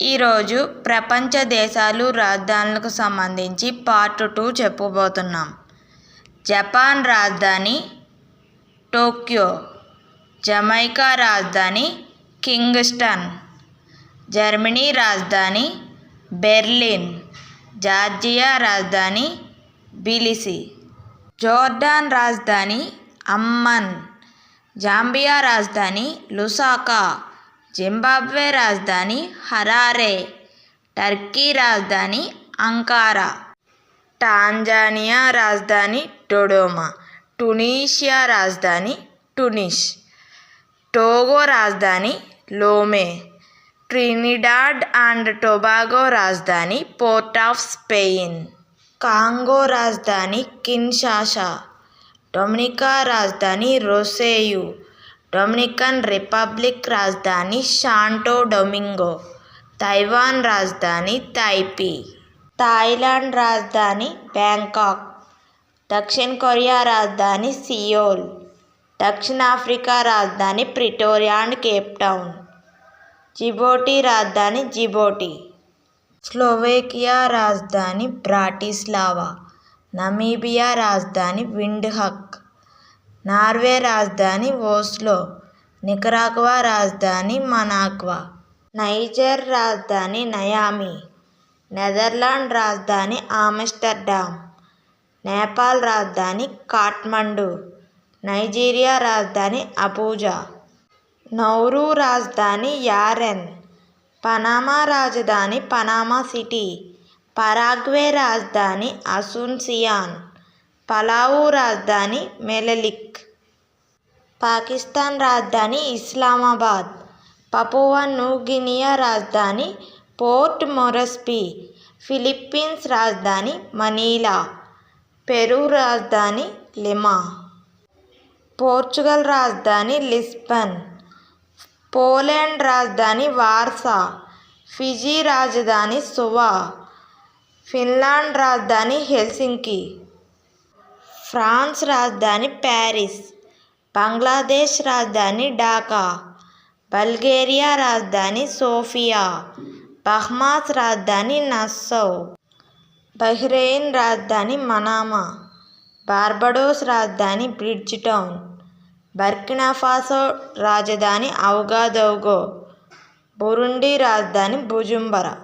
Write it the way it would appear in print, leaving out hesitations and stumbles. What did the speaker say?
ఈరోజు ప్రపంచ దేశాలు రాజధానులకు సంబంధించి పార్ట్ 2 చెప్పబోతున్నాం. జపాన్ రాజధాని టోక్యో, జమైకా రాజధాని కింగ్స్టన్, జర్మనీ రాజధాని బెర్లిన్, జార్జియా రాజధాని బిలిసి, జోర్డాన్ రాజధాని అమ్మన్, జాంబియా రాజధాని లుసాకా, జింబాబ్వే రాజధాని హరారే, టర్కీ రాజధాని అంకారా, టాంజానియా రాజధాని డొడోమా, ట్యునీషియా రాజధాని ట్యునిస్, టోగో రాజధాని లోమే, ట్రినిడాడ్ అండ్ టొబాగో రాజధాని పోర్ట్ ఆఫ్ స్పెయిన్, కాంగో రాజధాని కిన్షాసా, డొమినికా రాజధాని రోసేయు, డొమినికన్ రిపబ్లిక్ రాజధాని శాంటో డొమింగో, తైవాన్ రాజధాని తైపీ, థాయిలాండ్ రాజధాని బ్యాంకాక్, దక్షిణ కొరియా రాజధాని సియోల్, దక్షిణాఫ్రికా రాజధాని Pretoria and Cape town, Djibouti రాజధాని జిబూటి, స్లోవేకియా రాజధాని బ్రాటిస్లావా, నమీబియా రాజధాని విండ్హక్, నార్వే రాజధాని ఓస్లో, నికరాగ్వా రాజధాని మనాగ్వా, నైజర్ రాజధాని నయామి, నెదర్లాండ్ రాజధాని ఆమ్స్టర్డామ్, నేపాల్ రాజధాని కాఠ్మండు, నైజీరియా రాజధాని అబూజా, నౌరు రాజధాని యారెన్, పనామా రాజధాని పనామా సిటీ, పరాగ్వే రాజధాని అసున్సియాన్, పలావు రాజధాని మెలెలిక్, పాకిస్తాన్ రాజధాని ఇస్లామాబాద్, పపువా న్యూగినియా రాజధాని పోర్ట్ మొరెస్బీ, ఫిలిప్పీన్స్ రాజధాని మనీలా, పెరూ రాజధాని లిమా, పోర్చుగల్ రాజధాని లిస్బన్, పోలాండ్ రాజధాని వార్సా, ఫిజీ రాజధాని సువా, ఫిన్లాండ్ రాజధాని హెల్సింకి, ఫ్రాన్స్ రాజధాని ప్యారిస్, బంగ్లాదేశ్ రాజధాని ఢాకా, బల్గేరియా రాజధాని సోఫియా, బహమాస్ రాజధాని నస్సౌ, బహ్రెయిన్ రాజధాని మనామా, బార్బడోస్ రాజధాని బ్రిడ్జ్ టౌన్, బర్కినాఫాసో రాజధాని ఔగాదౌగో, బురుండి రాజధాని బుజుంబరా.